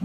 A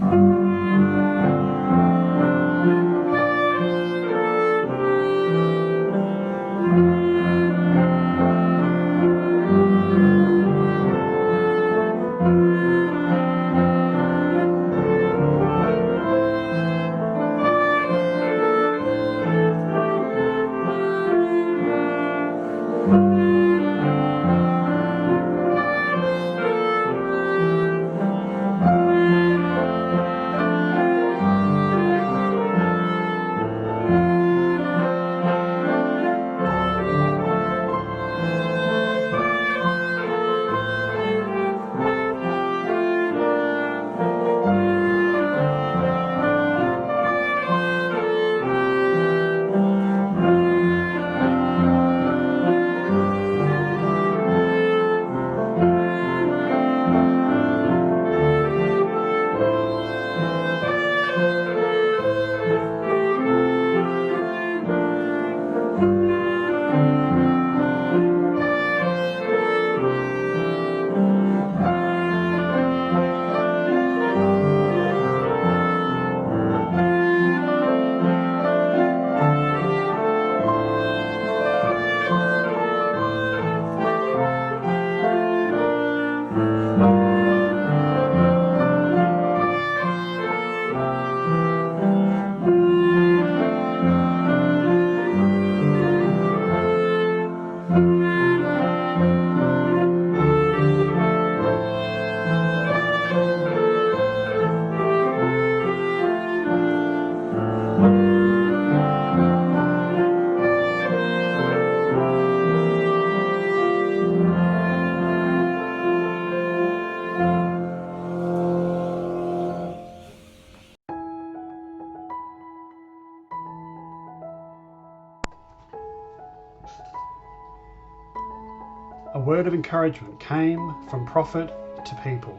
word of encouragement came from prophet to people.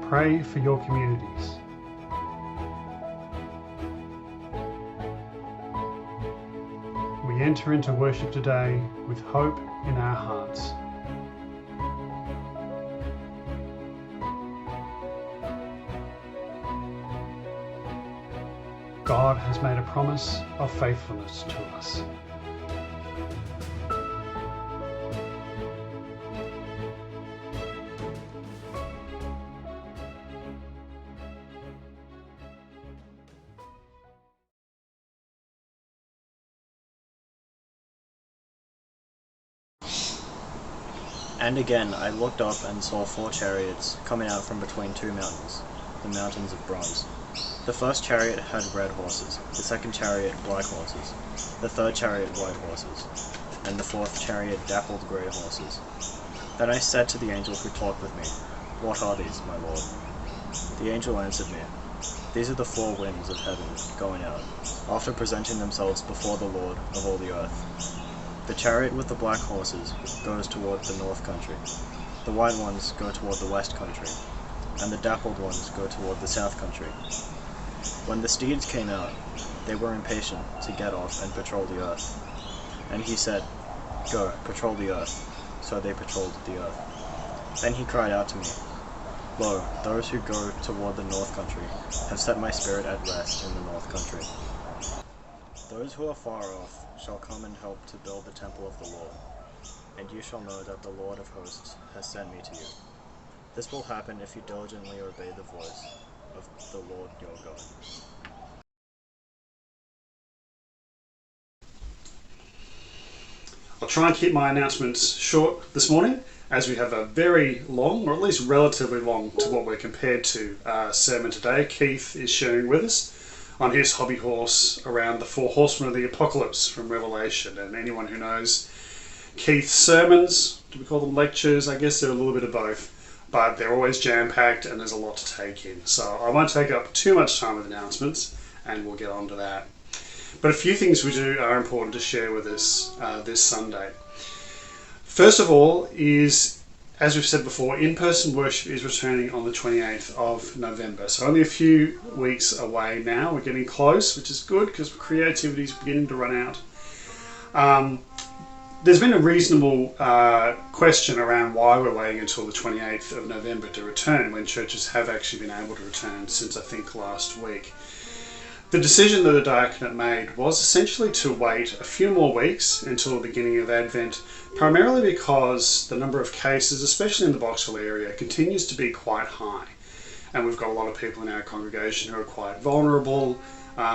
Pray for your communities. We enter into worship today with hope in our hearts. God has made a promise of faithfulness to us. And again I looked up and saw 4 chariots coming out from between 2 mountains, the mountains of bronze. The first chariot had red horses, the second chariot black horses, the third chariot white horses, and the fourth chariot dappled grey horses. Then I said to the angel who talked with me, "What are these, my lord?" The angel answered me, "These are the 4 winds of heaven going out, after presenting themselves before the Lord of all the earth. The chariot with the black horses goes toward the north country, the white ones go toward the west country, and the dappled ones go toward the south country." When the steeds came out, they were impatient to get off and patrol the earth. And he said, "Go, patrol the earth." So they patrolled the earth. Then he cried out to me, "Lo, those who go toward the north country have set my spirit at rest in the north country. Those who are far off shall come and help to build the temple of the Lord, and you shall know that the Lord of hosts has sent me to you. This will happen if you diligently obey the voice of the Lord your God." I'll try and keep my announcements short this morning, as we have a very long, or at least relatively long to what we're compared to, sermon today. Keith is sharing with us on his hobby horse around the 4 horsemen of the apocalypse from Revelation. And anyone who knows Keith's sermons, do we call them lectures? I guess they're a little bit of both, but they're always jam-packed and there's a lot to take in. So I won't take up too much time with announcements, and we'll get on to that. But a few things we do are important to share with us this Sunday. First of all is, as we've said before, in-person worship is returning on the 28th of November. So only a few weeks away now. We're getting close, which is good because creativity is beginning to run out. There's been a reasonable question around why we're waiting until the 28th of November to return when churches have actually been able to return since I think last week. The decision that the diaconate made was essentially to wait a few more weeks until the beginning of Advent, primarily because the number of cases, especially in the Boxall area, continues to be quite high. And we've got a lot of people in our congregation who are quite vulnerable.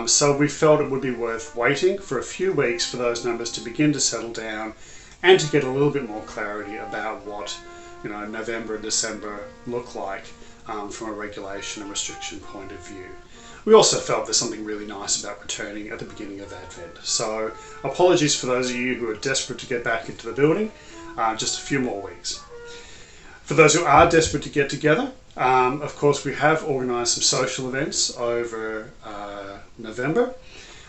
So we felt it would be worth waiting for a few weeks for those numbers to begin to settle down and to get a little bit more clarity about what November and December look like from a regulation and restriction point of view. We also felt there's something really nice about returning at the beginning of Advent. So apologies for those of you who are desperate to get back into the building, just a few more weeks. For those who are desperate to get together, of course we have organised some social events over November,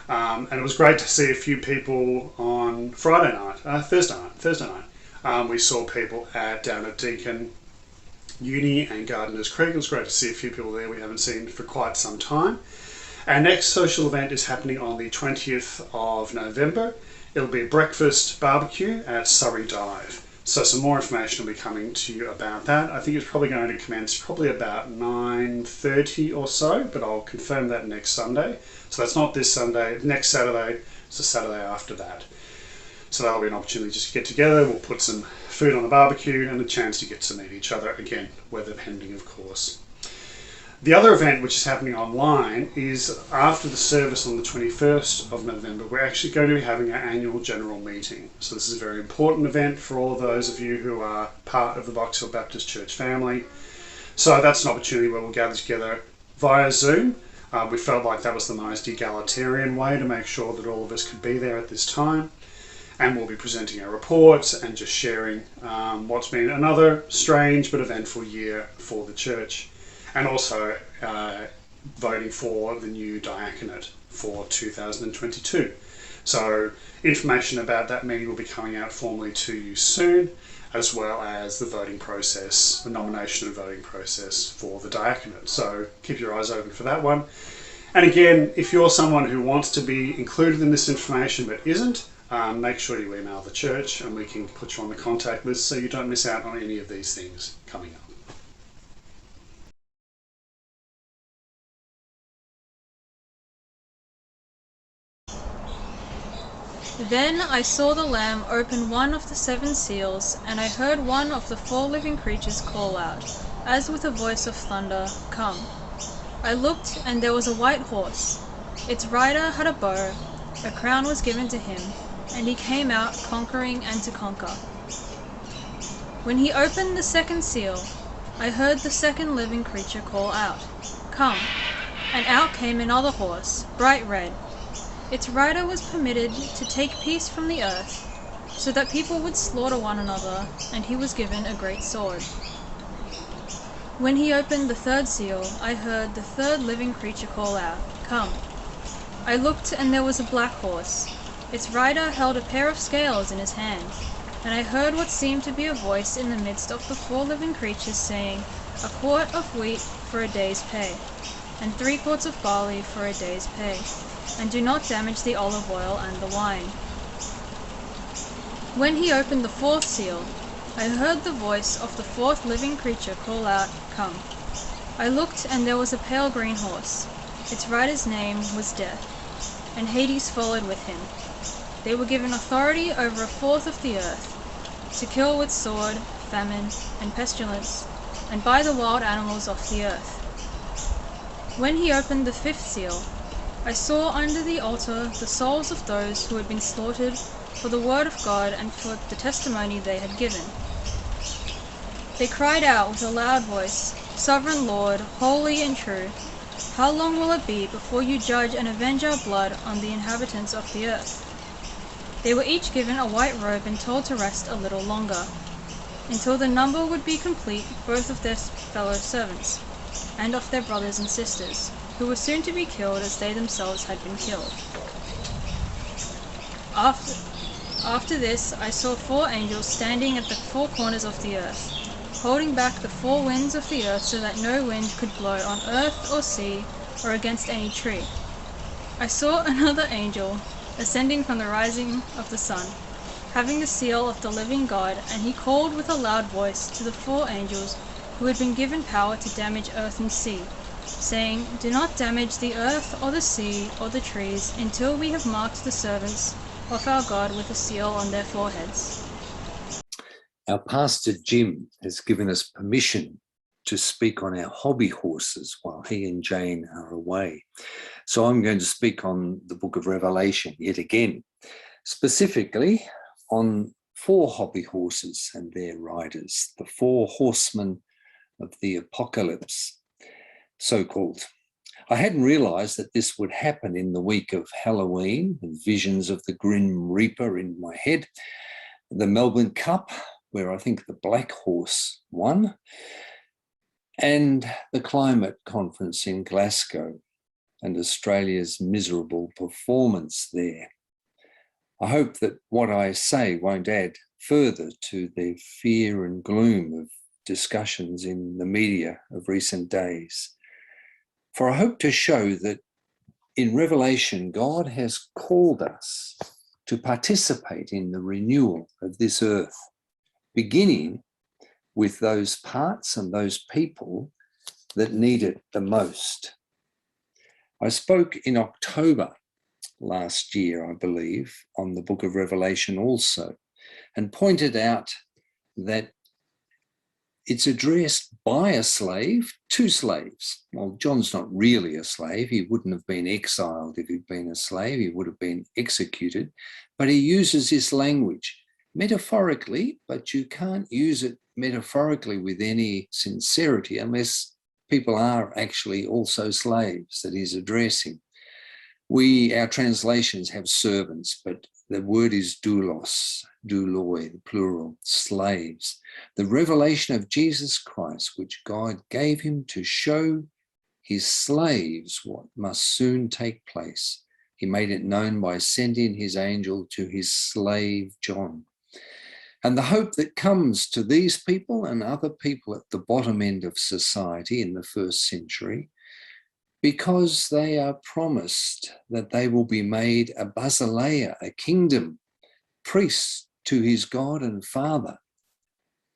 and it was great to see a few people on Thursday night. We saw people down at Deakin Uni and Gardeners Creek. It was great to see a few people there we haven't seen for quite some time. Our next social event is happening on the 20th of November. It'll be a breakfast barbecue at Surrey Dive. So some more information will be coming to you about that. I think it's probably going to commence probably about 9:30 or so, but I'll confirm that next Sunday. So that's not this Sunday, next Saturday, it's the Saturday after that. So that'll be an opportunity just to get together. We'll put some food on the barbecue and a chance to get to meet each other, again, weather pending of course. The other event which is happening online is after the service on the 21st of November, we're actually going to be having our annual general meeting. So this is a very important event for all of those of you who are part of the Boxall Baptist Church family. So that's an opportunity where we'll gather together via Zoom. We felt like that was the most egalitarian way to make sure that all of us could be there at this time. And we'll be presenting our reports and just sharing what's been another strange but eventful year for the church. And also voting for the new diaconate for 2022. So information about that meeting will be coming out formally to you soon, as well as the voting process, the nomination and voting process for the diaconate. So keep your eyes open for that one. And again, if you're someone who wants to be included in this information but isn't, make sure you email the church and we can put you on the contact list so you don't miss out on any of these things coming up. Then I saw the Lamb open one of the 7 seals, and I heard one of the 4 living creatures call out, as with a voice of thunder, "Come." I looked, and there was a white horse. Its rider had a bow, a crown was given to him, and he came out conquering and to conquer. When he opened the 2nd seal, I heard the 2nd living creature call out, "Come." And out came another horse, bright red. Its rider was permitted to take peace from the earth, so that people would slaughter one another, and he was given a great sword. When he opened the 3rd seal, I heard the 3rd living creature call out, "Come." I looked, and there was a black horse. Its rider held a pair of scales in his hand, and I heard what seemed to be a voice in the midst of the 4 living creatures saying, "A quart of wheat for a day's pay, and 3 quarts of barley for a day's pay, and do not damage the olive oil and the wine." When he opened the 4th seal, I heard the voice of the 4th living creature call out, "Come." I looked, and there was a pale green horse. Its rider's name was Death, and Hades followed with him. They were given authority over a 4th of the earth, to kill with sword, famine, and pestilence, and by the wild animals of the earth. When he opened the 5th seal, I saw under the altar the souls of those who had been slaughtered for the word of God and for the testimony they had given. They cried out with a loud voice, "Sovereign Lord, holy and true, how long will it be before you judge and avenge our blood on the inhabitants of the earth?" They were each given a white robe and told to rest a little longer, until the number would be complete, both of their fellow servants, and of their brothers and sisters, who were soon to be killed as they themselves had been killed. After this I saw 4 angels standing at the 4 corners of the earth, holding back the 4 winds of the earth so that no wind could blow on earth or sea or against any tree. I saw another angel ascending from the rising of the sun, having the seal of the living God, and he called with a loud voice to the 4 angels who had been given power to damage earth and sea, saying, "Do not damage the earth or the sea or the trees until we have marked the servants of our God with a seal on their foreheads." Our pastor Jim has given us permission to speak on our hobby horses while he and Jane are away. So I'm going to speak on the book of Revelation yet again, specifically on 4 hobby horses and their riders, the 4 horsemen of the apocalypse, so-called. I hadn't realised that this would happen in the week of Halloween, with visions of the Grim Reaper in my head, the Melbourne Cup, where I think the Black Horse won, and the climate conference in Glasgow and Australia's miserable performance there. I hope that what I say won't add further to the fear and gloom of discussions in the media of recent days. For I hope to show that in Revelation, God has called us to participate in the renewal of this earth, beginning with those parts and those people that need it the most. I spoke in October last year, I believe, on the book of Revelation also, and pointed out that it's addressed by a slave to slaves. Well, John's not really a slave. He wouldn't have been exiled if he'd been a slave. He would have been executed. But he uses this language metaphorically, but you can't use it metaphorically with any sincerity unless people are actually also slaves that he's addressing. Our translations have servants, but the word is doulos, douloi, the plural, slaves. The revelation of Jesus Christ, which God gave him to show his slaves what must soon take place. He made it known by sending his angel to his slave John. And the hope that comes to these people and other people at the bottom end of society in the first century, because they are promised that they will be made a basileia, a kingdom, priests to his God and Father.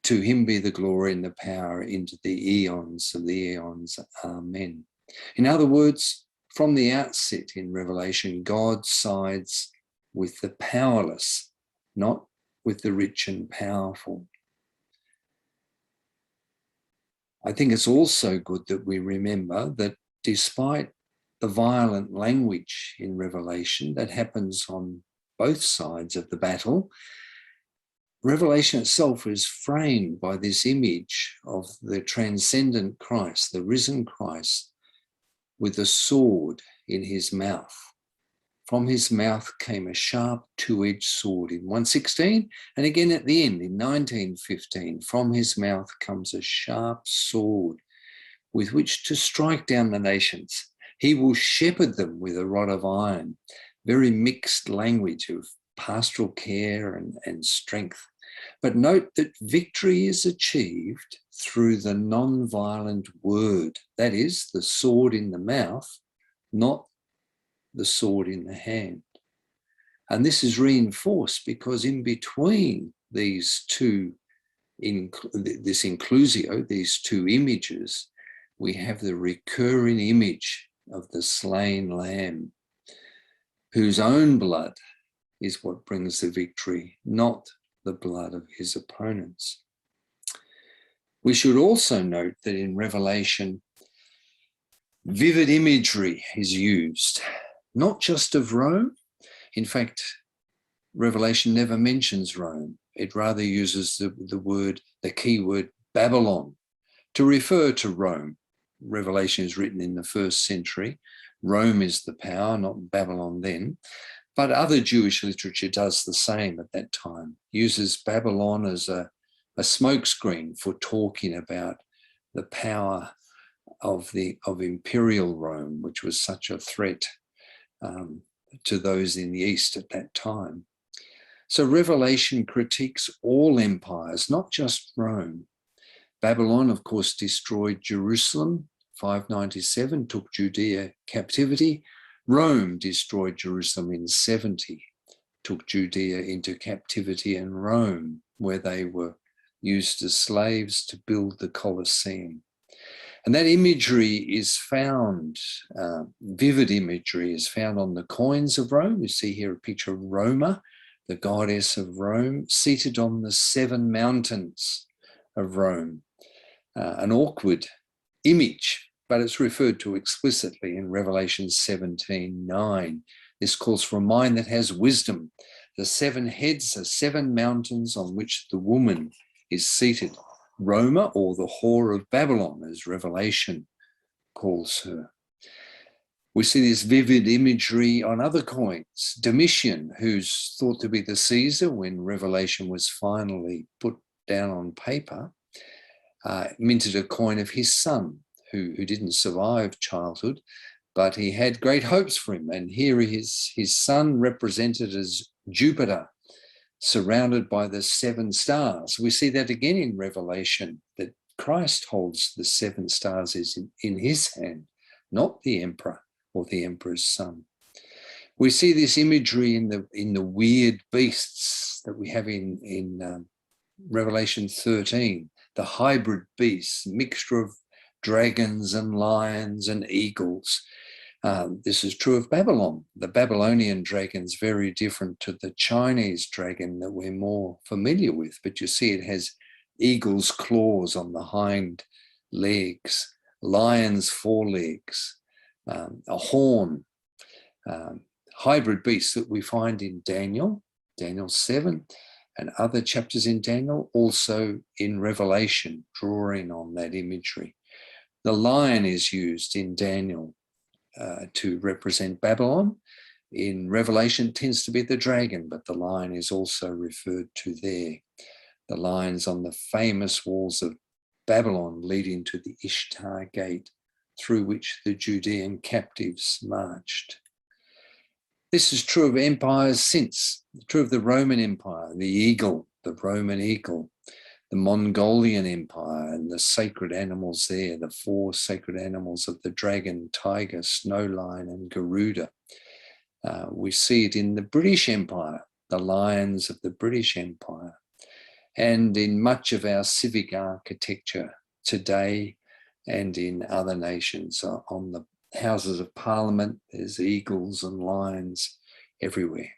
To him be the glory and the power into the eons of the eons. Amen. In other words, from the outset in Revelation, God sides with the powerless, not with the rich and powerful. I think it's also good that we remember that despite the violent language in Revelation that happens on both sides of the battle, Revelation itself is framed by this image of the transcendent Christ, the risen Christ, with a sword in his mouth. From his mouth came a sharp 2-edged sword in 1:16, and again at the end in 19:15. From his mouth comes a sharp sword with which to strike down the nations. He will shepherd them with a rod of iron. Very mixed language of pastoral care and strength. But note that victory is achieved through the non-violent word. That is, the sword in the mouth, not the sword in the hand. And this is reinforced because in between these two, this inclusio, these 2 images, we have the recurring image of the slain lamb, whose own blood is what brings the victory, not the blood of his opponents. We should also note that in Revelation, vivid imagery is used, not just of Rome. In fact, Revelation never mentions Rome. It rather uses the key word Babylon to refer to Rome. Revelation is written in the 1st century. Rome is the power, not Babylon then. But other Jewish literature does the same at that time, uses Babylon as a smokescreen for talking about the power of imperial Rome, which was such a threat to those in the East at that time. So Revelation critiques all empires, not just Rome. Babylon, of course, destroyed Jerusalem, 597, took Judea captivity. Rome destroyed Jerusalem in 70, took Judea into captivity in Rome, where they were used as slaves to build the Colosseum. And that imagery is found, vivid imagery is found on the coins of Rome. You see here a picture of Roma, the goddess of Rome, seated on the 7 mountains of Rome. An awkward image, but it's referred to explicitly in Revelation 17:9. This calls for a mind that has wisdom. The 7 heads are 7 mountains on which the woman is seated. Roma, or the whore of Babylon, as Revelation calls her. We see this vivid imagery on other coins. Domitian, who's thought to be the Caesar when Revelation was finally put down on paper, minted a coin of his son, who didn't survive childhood, but he had great hopes for him. And here is his son represented as Jupiter, surrounded by the 7 stars. We see that again in Revelation, that Christ holds the 7 stars in his hand, not the emperor or the emperor's son. We see this imagery in the weird beasts that we have in Revelation 13, the hybrid beasts, mixture of dragons and lions and eagles. This is true of Babylon. The Babylonian dragon is very different to the Chinese dragon that we're more familiar with, but you see it has eagle's claws on the hind legs, lion's forelegs, a horn, hybrid beasts that we find in Daniel 7, and other chapters in Daniel, also in Revelation, drawing on that imagery. The lion is used in Daniel to represent Babylon. In Revelation, it tends to be the dragon, but the lion is also referred to there. The lions on the famous walls of Babylon leading to the Ishtar Gate, through which the Judean captives marched. This is true of empires since, true of the Roman Empire, the eagle, the Roman eagle, the Mongolian Empire and the sacred animals there, the 4 sacred animals of the dragon, tiger, snow lion, and Garuda. We see it in the British Empire, the lions of the British Empire, and in much of our civic architecture today and in other nations. On the Houses of Parliament, there's eagles and lions everywhere.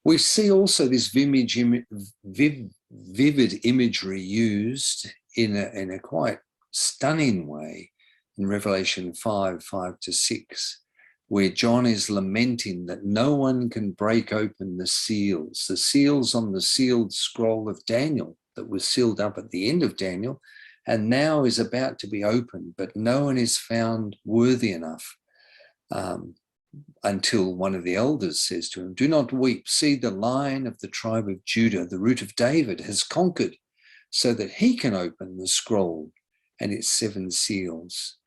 We see also this vivid imagery used in a quite stunning way in Revelation 5:5-6, where John is lamenting that no one can break open the seals on the sealed scroll of Daniel that was sealed up at the end of Daniel and now is about to be opened, but no one is found worthy enough. Until one of the elders says to him, "Do not weep. See, the Lion of the tribe of Judah, the root of David, has conquered so that he can open the scroll and its 7 seals."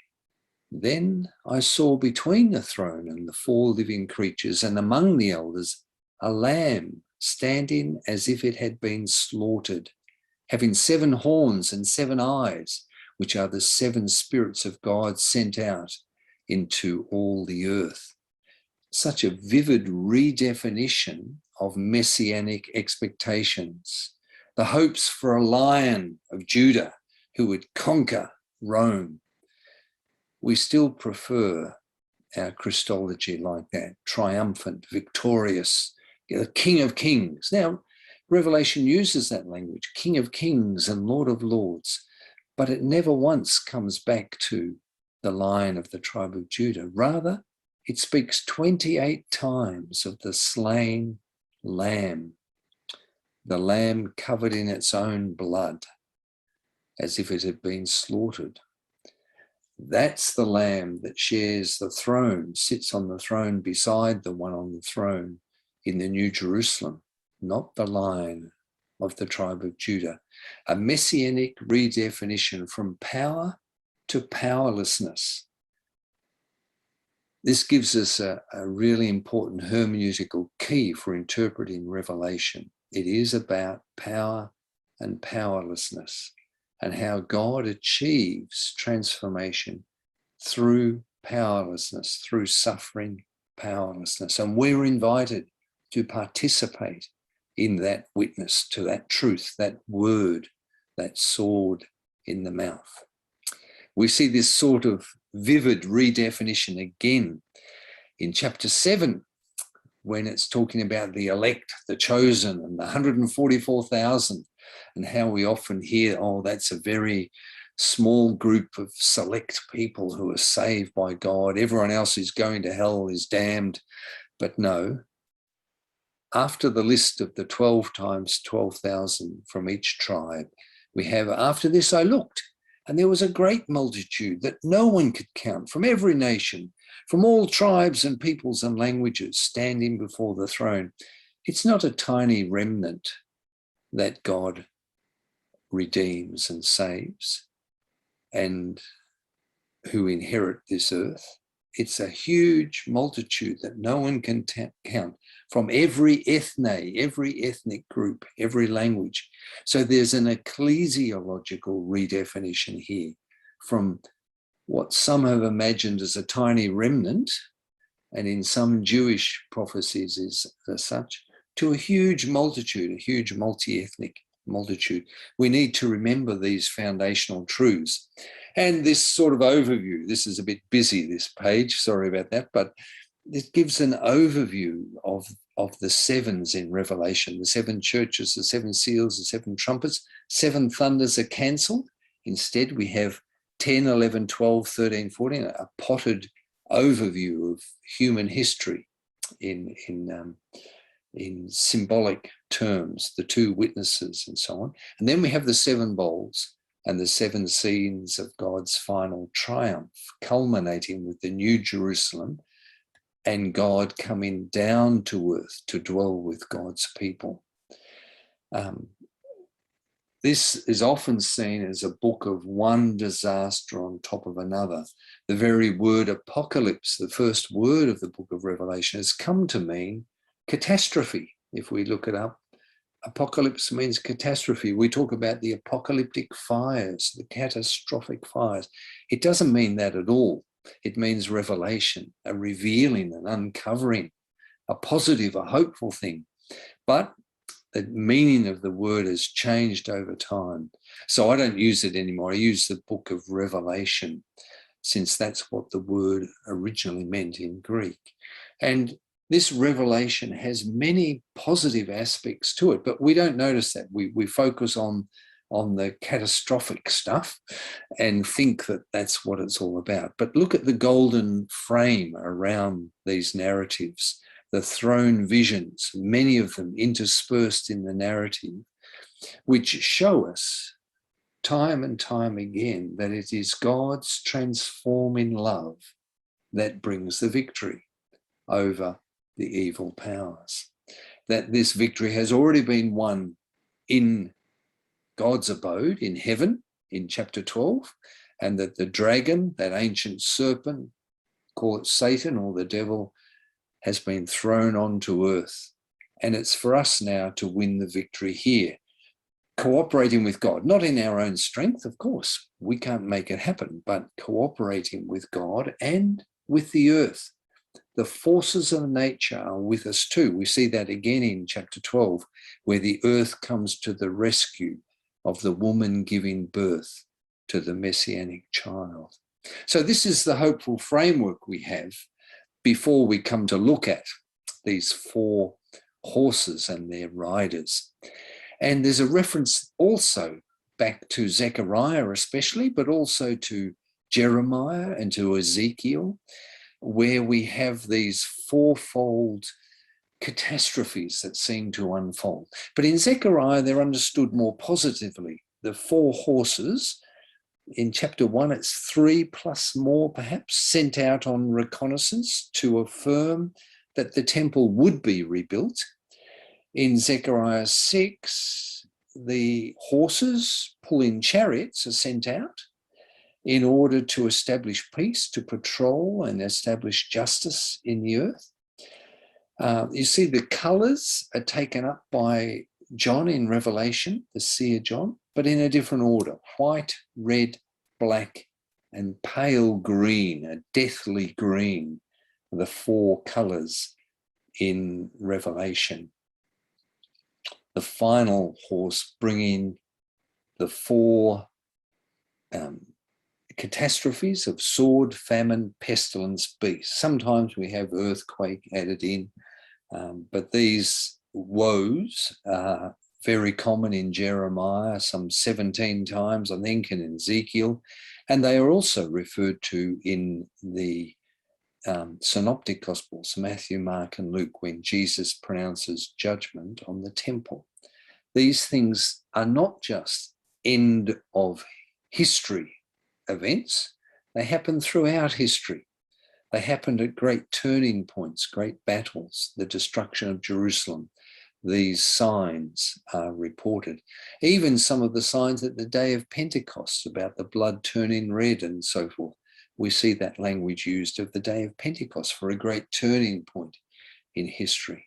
Then I saw between the throne and the 4 living creatures and among the elders a lamb standing as if it had been slaughtered, having 7 horns and 7 eyes, which are the 7 spirits of God sent out into all the earth. Such a vivid redefinition of messianic expectations, the hopes for a Lion of Judah who would conquer Rome. We still prefer our Christology like that, triumphant, victorious, the King of Kings. Now, Revelation uses that language, King of Kings and Lord of Lords, but it never once comes back to the Lion of the tribe of Judah. Rather, it speaks 28 times of the slain lamb, the lamb covered in its own blood, as if it had been slaughtered. That's the lamb that shares the throne, sits on the throne beside the one on the throne in the New Jerusalem, not the Lion of the tribe of Judah. A messianic redefinition from power to powerlessness. This gives us a really important hermeneutical key for interpreting Revelation. It is about power and powerlessness and how God achieves transformation through powerlessness, through suffering, powerlessness. And we're invited to participate in that witness to that truth, that word, that sword in the mouth. We see this sort of vivid redefinition again in chapter 7, when it's talking about the elect, the chosen, and the 144,000, and how we often hear, oh, that's a very small group of select people who are saved by God. Everyone else who's going to hell is damned. But no, after the list of the 12 times 12,000 from each tribe, we have, after this I looked, and there was a great multitude that no one could count, from every nation, from all tribes and peoples and languages, standing before the throne. It's not a tiny remnant that God redeems and saves and who inherit this earth. It's a huge multitude that no one can count, from every ethne, every ethnic group, every language. So there's an ecclesiological redefinition here, from what some have imagined as a tiny remnant, and in some Jewish prophecies is as such, to a huge multitude, a huge multi-ethnic multitude. We need to remember these foundational truths. And this sort of overview, this is a bit busy, this page, sorry about that, but it gives an overview of the sevens in Revelation, the seven churches, the seven seals, the seven trumpets. Seven thunders are cancelled. Instead, we have 10, 11, 12, 13, 14, a potted overview of human history in symbolic terms, the two witnesses and so on. And then we have the seven bowls and the seven scenes of God's final triumph, culminating with the New Jerusalem and God coming down to earth to dwell with God's people. This is often seen as a book of one disaster on top of another. The very word apocalypse, the first word of the book of Revelation, has come to mean catastrophe. If we look it up, apocalypse means catastrophe. We talk about the apocalyptic fires, the catastrophic fires. It doesn't mean that at all. It means revelation, a revealing, an uncovering, a positive, a hopeful thing. But the meaning of the word has changed over time. So I don't use it anymore. I use the book of Revelation, since that's what the word originally meant in Greek. And this revelation has many positive aspects to it, but we don't notice that. We focus on the catastrophic stuff and think that that's what it's all about. But look at the golden frame around these narratives, the throne visions, many of them interspersed in the narrative, which show us time and time again that it is God's transforming love that brings the victory over the evil powers. That this victory has already been won in God's abode in heaven in chapter 12, and that the dragon, that ancient serpent, call it Satan or the devil, has been thrown onto earth. And it's for us now to win the victory here, cooperating with God, not in our own strength, of course, we can't make it happen, but cooperating with God and with the earth. The forces of nature are with us too. We see that again in chapter 12, where the earth comes to the rescue of the woman giving birth to the messianic child. So this is the hopeful framework we have before we come to look at these four horses and their riders. And there's a reference also back to Zechariah especially, but also to Jeremiah and to Ezekiel, where we have these fourfold catastrophes that seem to unfold. But in Zechariah, they're understood more positively. The four horses, in chapter 1, it's 3 plus more perhaps, sent out on reconnaissance to affirm that the temple would be rebuilt. In Zechariah 6, the horses pulling chariots are sent out in order to establish peace, to patrol and establish justice in the earth. You see the colours are taken up by John in Revelation, the seer John, but in a different order: white, red, black, and pale green, a deathly green, the four colours in Revelation. The final horse bringing the four catastrophes of sword, famine, pestilence, beast. Sometimes we have earthquake added in, but these woes are very common in Jeremiah, some 17 times, I think, and in Ezekiel, and they are also referred to in the synoptic gospels, Matthew, Mark, and Luke, when Jesus pronounces judgment on the temple. These things are not just end of history events, they happen throughout history. They happened at great turning points, great battles, the destruction of Jerusalem. These signs are reported. Even some of the signs at the day of Pentecost about the blood turning red and so forth. We see that language used of the day of Pentecost for a great turning point in history.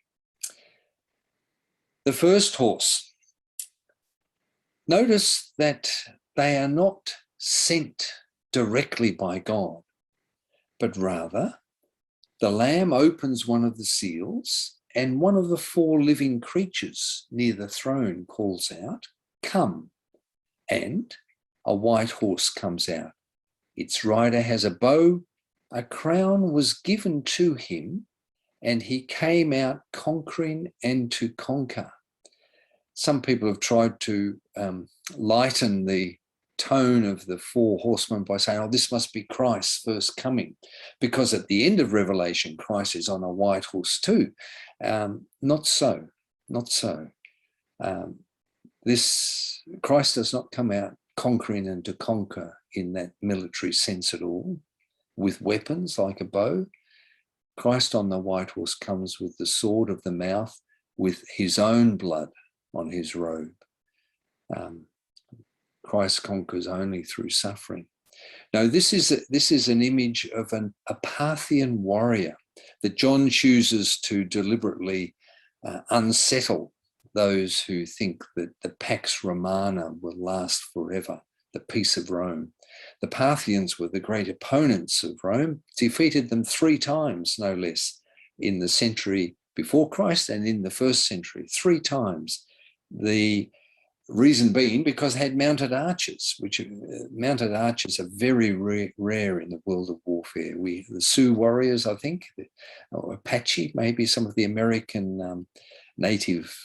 The first horse. Notice that they are not sent directly by God, but rather the Lamb opens one of the seals and one of the four living creatures near the throne calls out, "Come," and a white horse comes out. Its rider has a bow, a crown was given to him, and he came out conquering and to conquer. Some people have tried to lighten the tone of the four horsemen by saying, oh, this must be Christ's first coming, because at the end of Revelation, Christ is on a white horse too. Not so, not so. Christ does not come out conquering and to conquer in that military sense at all, with weapons like a bow. Christ on the white horse comes with the sword of the mouth, with his own blood on his robe. Christ conquers only through suffering. Now, this is an image of a Parthian warrior that John chooses to deliberately unsettle those who think that the Pax Romana will last forever, the peace of Rome. The Parthians were the great opponents of Rome, defeated them 3 times, no less, in the century before Christ and in the 1st century, 3 times. The reason being because they had mounted archers, which mounted archers are very rare in the world of warfare. The Sioux warriors, I think, or Apache, maybe some of the American native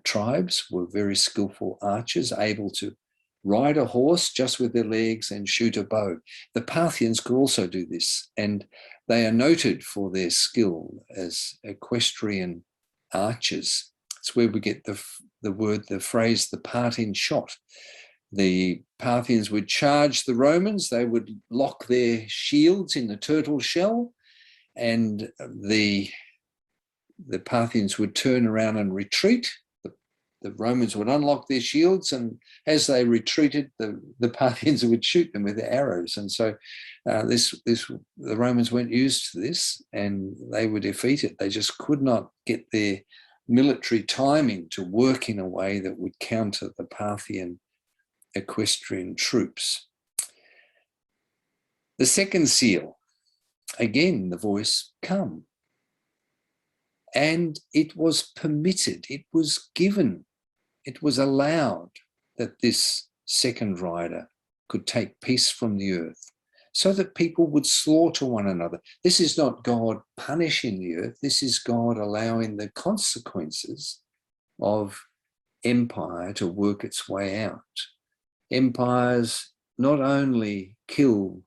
tribes were very skillful archers, able to ride a horse just with their legs and shoot a bow. The Parthians could also do this, and they are noted for their skill as equestrian archers. It's where we get the phrase, the Parthian shot. The Parthians would charge the Romans, they would lock their shields in the turtle shell, and the Parthians would turn around and retreat. The Romans would unlock their shields, and as they retreated, the Parthians would shoot them with their arrows. And so the Romans weren't used to this, and they were defeated. They just could not get their military timing to work in a way that would counter the Parthian equestrian troops. The second seal, again, the voice, "Come." And it was permitted, it was given, it was allowed that this second rider could take peace from the earth so that people would slaughter one another. This is not God punishing the earth, this is God allowing the consequences of empire to work its way out. Empires not only kill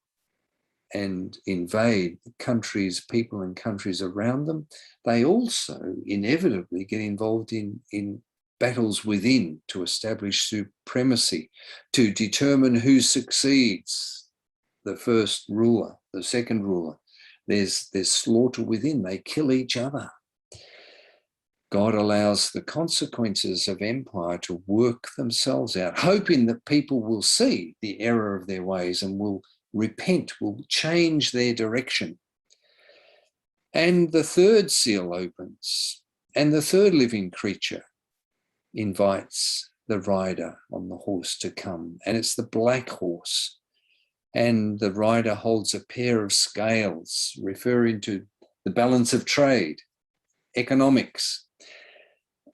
and invade countries, people and countries around them, they also inevitably get involved in battles within to establish supremacy, to determine who succeeds the first ruler, the second ruler. There's slaughter within, they kill each other. God allows the consequences of empire to work themselves out, hoping that people will see the error of their ways and will repent, will change their direction. And the third seal opens, and the third living creature invites the rider on the horse to come, and it's the black horse. And the rider holds a pair of scales, referring to the balance of trade, economics,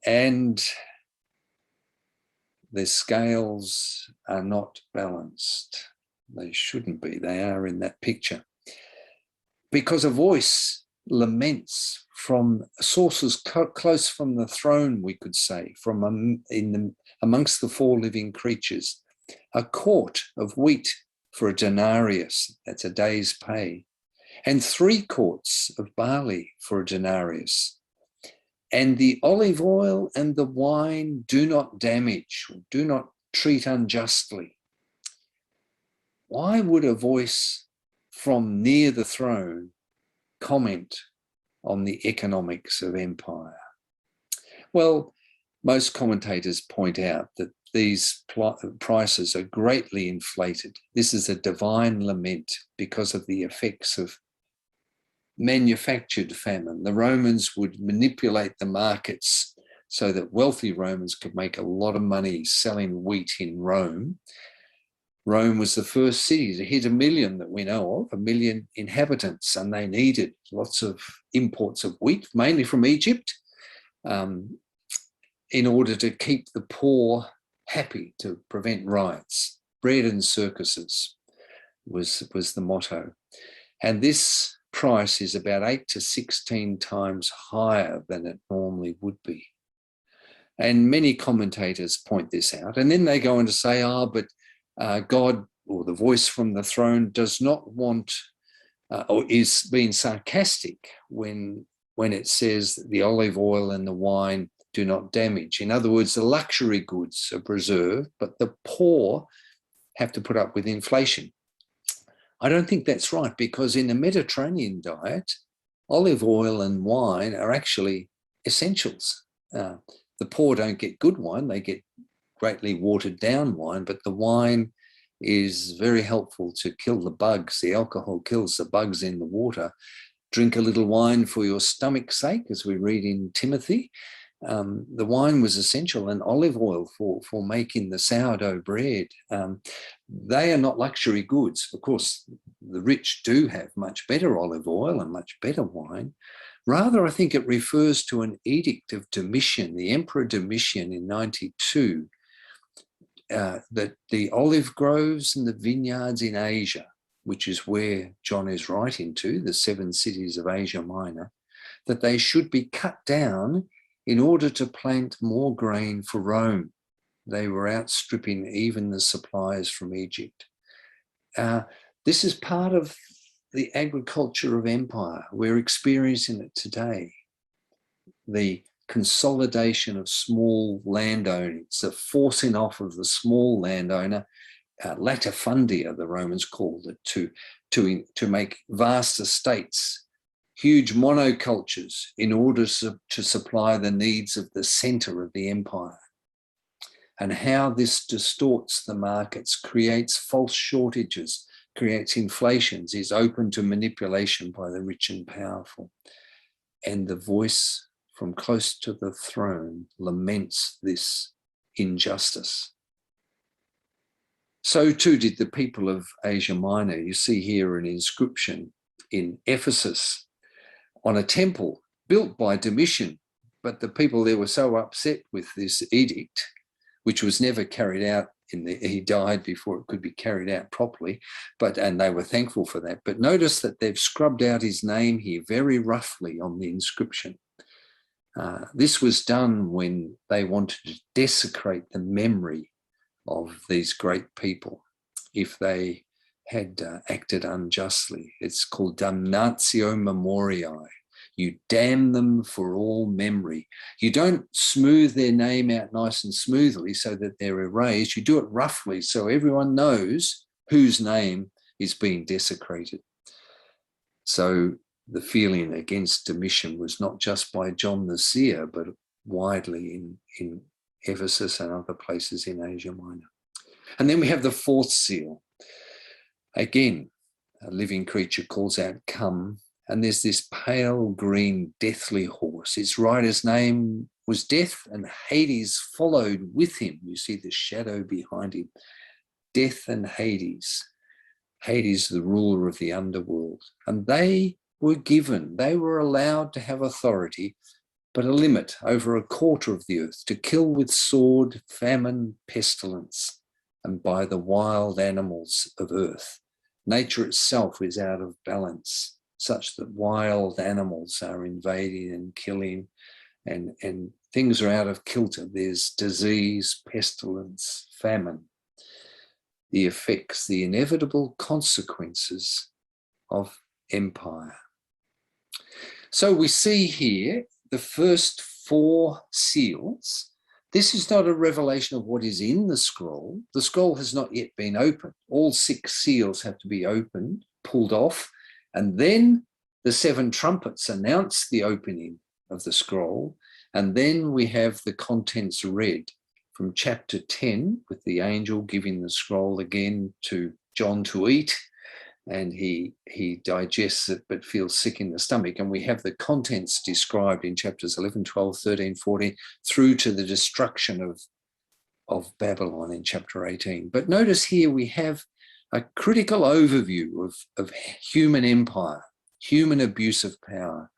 and the scales are not balanced. They shouldn't be. They are in that picture. Because a voice laments from sources close from the throne, we could say, from amongst the four living creatures, a quart of wheat for a denarius, that's a day's pay, and 3 quarts of barley for a denarius. And the olive oil and the wine do not damage, do not treat unjustly. Why would a voice from near the throne comment on the economics of empire? Well, most commentators point out that these prices are greatly inflated. This is a divine lament because of the effects of manufactured famine. The Romans would manipulate the markets so that wealthy Romans could make a lot of money selling wheat in Rome. Rome was the first city to hit 1 million that we know of, 1 million inhabitants, and they needed lots of imports of wheat, mainly from Egypt, in order to keep the poor happy, to prevent riots. Bread and circuses was the motto. And this price is about 8 to 16 times higher than it normally would be. And many commentators point this out. And then they go on to say, but God, or the voice from the throne, does not want, or is being sarcastic when it says that the olive oil and the wine do not damage. In other words, the luxury goods are preserved, but the poor have to put up with inflation. I don't think that's right, because in the Mediterranean diet, olive oil and wine are actually essentials. The poor don't get good wine, they get greatly watered down wine, but the wine is very helpful to kill the bugs. The alcohol kills the bugs in the water. Drink a little wine for your stomach's sake, as we read in Timothy. The wine was essential, and olive oil for making the sourdough bread. They are not luxury goods. Of course, the rich do have much better olive oil and much better wine. Rather, I think it refers to an edict of Domitian, the Emperor Domitian in 92, that the olive groves and the vineyards in Asia, which is where John is writing to, the 7 cities of Asia Minor, that they should be cut down in order to plant more grain for Rome. They were outstripping even the supplies from Egypt. This is part of the agriculture of empire. We're experiencing it today. The consolidation of small landowners, the forcing off of the small landowner, latifundia, the Romans called it, to make vast estates, huge monocultures, in order to supply the needs of the center of the empire. And how this distorts the markets, creates false shortages, creates inflations, is open to manipulation by the rich and powerful. And the voice from close to the throne laments this injustice. So too did the people of Asia Minor. You see here an inscription in Ephesus on a temple built by Domitian, but the people there were so upset with this edict, which was never carried out. He died before it could be carried out properly, and they were thankful for that. But notice that they've scrubbed out his name here very roughly on the inscription. This was done when they wanted to desecrate the memory of these great people if they had acted unjustly. It's called damnatio memoriae. You damn them for all memory. You don't smooth their name out nice and smoothly so that they're erased. You do it roughly so everyone knows whose name is being desecrated. So the feeling against Domitian was not just by John the Seer, but widely in Ephesus and other places in Asia Minor. And then we have the 4th seal. Again, a living creature calls out, "Come." And there's this pale green deathly horse. Its rider's name was Death, and Hades followed with him. You see the shadow behind him. Death and Hades. Hades, the ruler of the underworld. And they were given. They were allowed to have authority, but a limit over a quarter of the earth, to kill with sword, famine, pestilence, and by the wild animals of earth. Nature itself is out of balance, such that wild animals are invading and killing, and things are out of kilter. There's disease, pestilence, famine, the effects, the inevitable consequences of empire. So we see here the first 4 seals. This is not a revelation of what is in the scroll. The scroll has not yet been opened. All 6 seals have to be opened, pulled off, and then the 7 trumpets announce the opening of the scroll. And then we have the contents read from chapter 10, with the angel giving the scroll again to John to eat, and he digests it but feels sick in the stomach. And we have the contents described in chapters 11, 12, 13, 14, through to the destruction of Babylon in chapter 18. But notice here we have a critical overview of human empire, human abuse of power,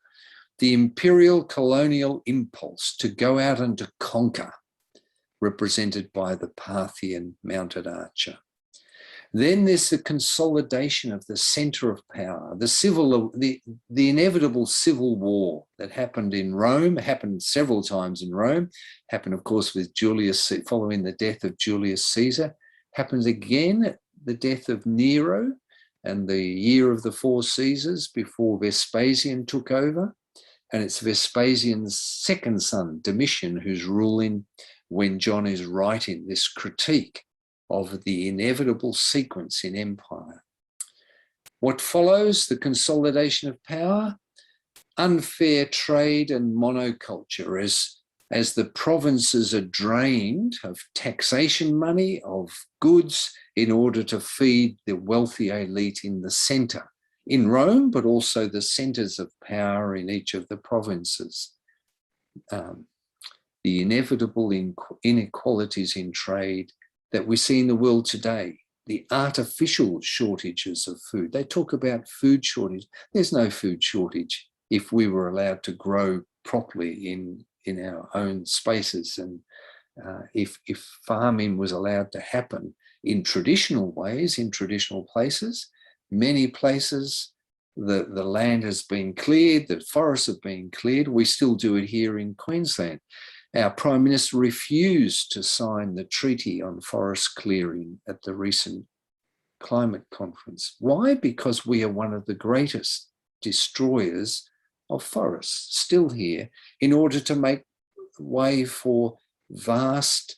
the imperial colonial impulse to go out and to conquer, represented by the Parthian mounted archer. Then there's the consolidation of the center of power, the inevitable civil war that happened in Rome, happened several times in Rome, happened, of course, with Julius, following the death of Julius Caesar, happened again at the death of Nero and the year of the 4 Caesars before Vespasian took over. And it's Vespasian's second son, Domitian, who's ruling when John is writing this critique of the inevitable sequence in empire. What follows? The consolidation of power, unfair trade and monoculture as the provinces are drained of taxation money, of goods, in order to feed the wealthy elite in the centre, in Rome, but also the centres of power in each of the provinces. The inevitable inequalities in trade that we see in the world today, the artificial shortages of food. They talk about food shortage. There's no food shortage if we were allowed to grow properly in our own spaces, and if farming was allowed to happen in traditional ways, in traditional places. Many places the land has been cleared, the forests have been cleared. We still do it here in Queensland. Our Prime Minister refused to sign the treaty on forest clearing at the recent climate conference. Why? Because we are one of the greatest destroyers of forests, still here, in order to make way for vast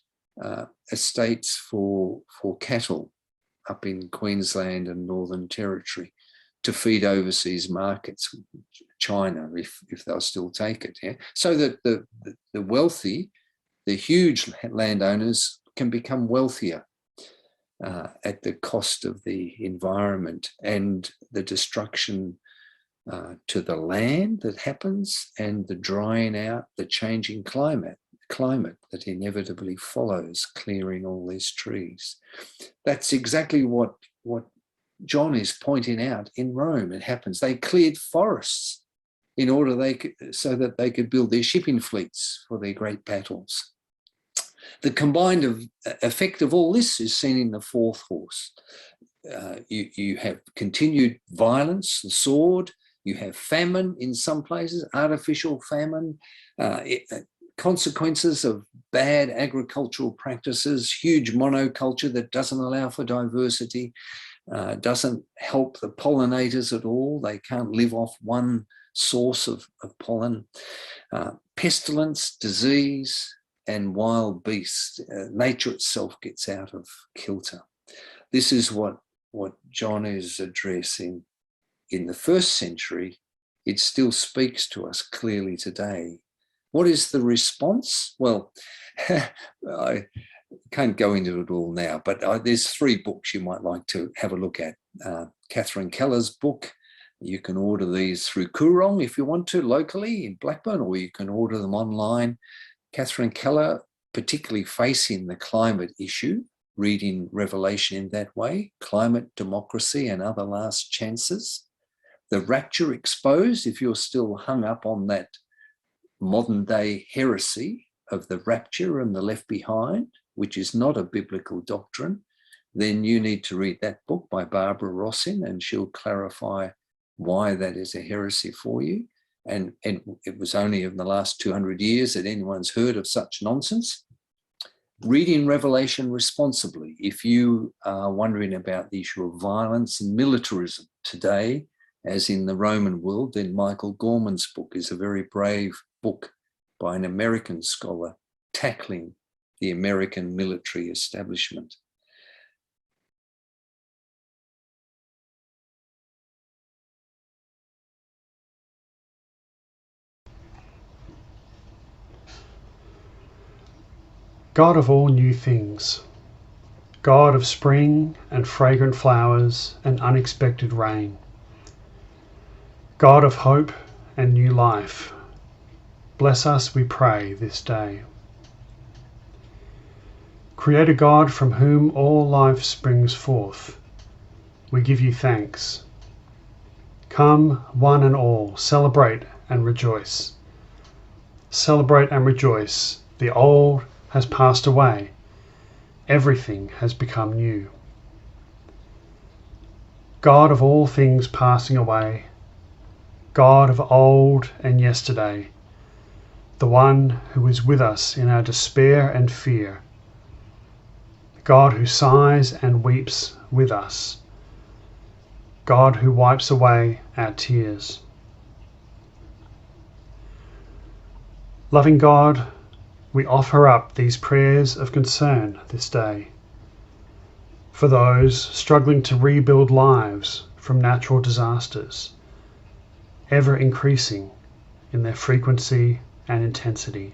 estates for cattle up in Queensland and Northern Territory to feed overseas markets, China, if they'll still take it. Yeah? So that the wealthy, the huge landowners can become wealthier at the cost of the environment and the destruction to the land that happens, and the drying out, the changing climate that inevitably follows clearing all these trees. That's exactly what John is pointing out in Rome. It happens. They cleared forests in order so that they could build their shipping fleets for their great battles. The combined effect of all this is seen in the 4th horse. You have continued violence, the sword. You have famine in some places, artificial famine, consequences of bad agricultural practices, huge monoculture that doesn't allow for diversity, doesn't help the pollinators at all. They can't live off one source of pollen. Pestilence, disease, and wild beasts. Nature itself gets out of kilter. This is what John is addressing in the 1st century. It still speaks to us clearly today. What is the response? Well, I can't go into it all now, but there's 3 books you might like to have a look at. Catherine Keller's book. You can order these through Coorong if you want to, locally in Blackburn, or you can order them online. Catherine Keller, particularly facing the climate issue, reading Revelation in that way, climate, democracy, and other last chances. the rapture exposed, if you're still hung up on that modern day heresy of the rapture and the left behind, which is not a biblical doctrine, then you need to read that book by Barbara Rossin, and she'll clarify why that is a heresy for you. And it was only in the last 200 years that anyone's heard of such nonsense. Reading Revelation responsibly. If you are wondering about the issue of violence and militarism today, as in the Roman world, then Michael Gorman's book is a very brave book by an American scholar tackling the American military establishment. God of all new things, God of spring and fragrant flowers and unexpected rain, God of hope and new life, bless us, we pray, this day. Creator God, from whom all life springs forth, we give you thanks. Come, one and all, celebrate and rejoice. Celebrate and rejoice. The old has passed away. Everything has become new. God of all things passing away, God of old and yesterday, the one who is with us in our despair and fear, God who sighs and weeps with us, God who wipes away our tears. Loving God, we offer up these prayers of concern this day for those struggling to rebuild lives from natural disasters, ever increasing in their frequency and intensity,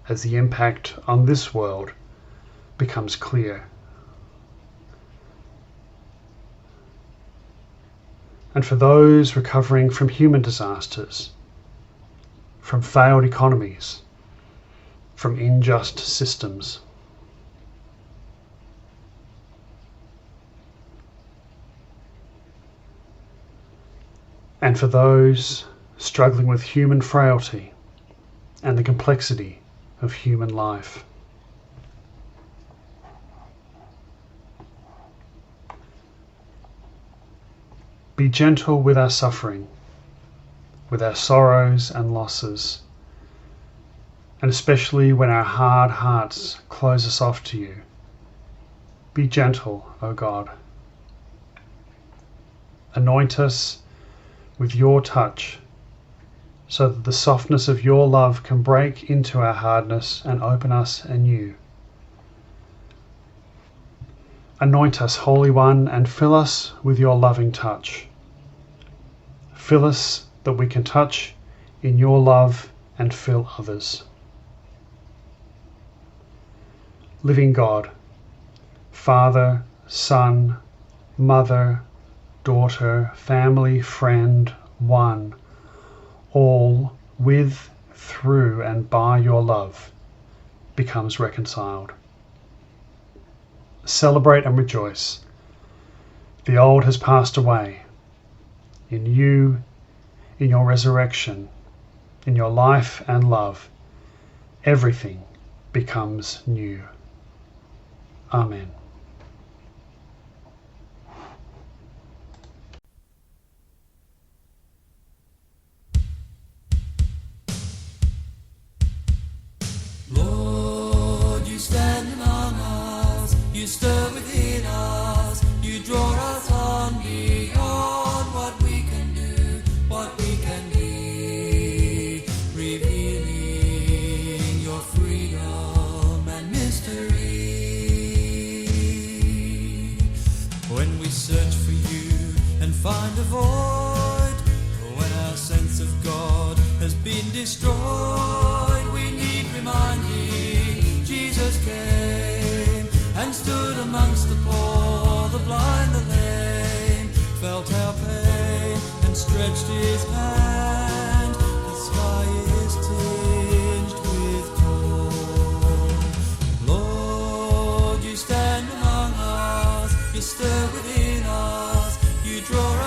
as the impact on this world becomes clear. And for those recovering from human disasters, from failed economies, from unjust systems. And for those struggling with human frailty and the complexity of human life. Be gentle with our suffering, with our sorrows and losses, and especially when our hard hearts close us off to you. Be gentle, O God. Anoint us with your touch, so that the softness of your love can break into our hardness and open us anew. Anoint us, Holy One, and fill us with your loving touch. Fill us that we can touch in your love and fill others. Living God, Father, Son, Mother, Daughter, family, friend, one, all with, through, and by your love becomes reconciled. Celebrate and rejoice. The old has passed away. In you, in your resurrection, in your life and love, everything becomes new. Amen. Lord, you stand among us, you stir within us, you draw us on beyond what we can do, what we can be, revealing your freedom and mystery. When we search for you and find a void, when our sense of God has been destroyed, we need reminding. Jesus came and stood amongst the poor, the blind, the lame, felt our pain and stretched his hand. The sky is tinged with gold. Lord, you stand among us, you stir within us, you draw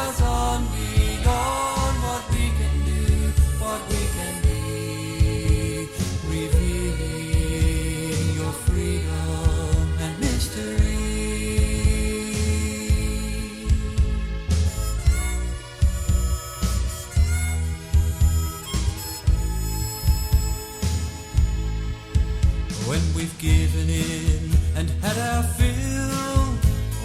given in and had our fill.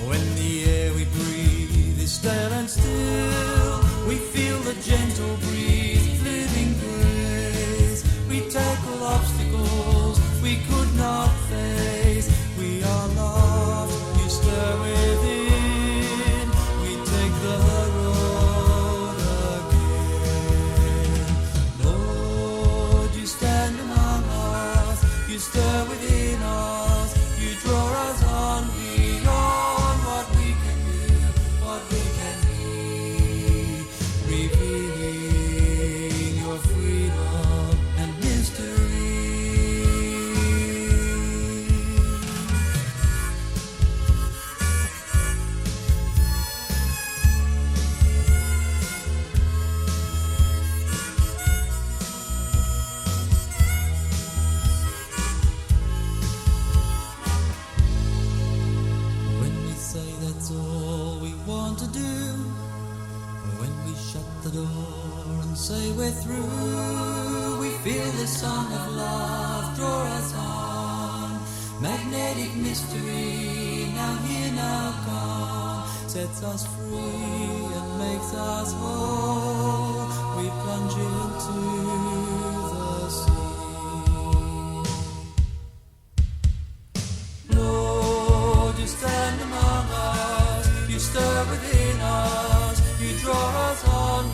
When the air we breathe is stale and still, we feel the gentle breeze, living grace. We tackle obstacles we could not face. We are loved, you stir within. We take the road again. Lord, you stand among us, you stir within us, you draw us on beyond what we can do, what we can be, revealing your freedom and mystery. When we say that's all we want to do, when we shut the door and say we're through, we feel the song of love draw us on. Magnetic mystery, now here, now gone, sets us free and makes us whole. We plunge into the sea. Lord, you stand among us, you stir within us, you draw us on.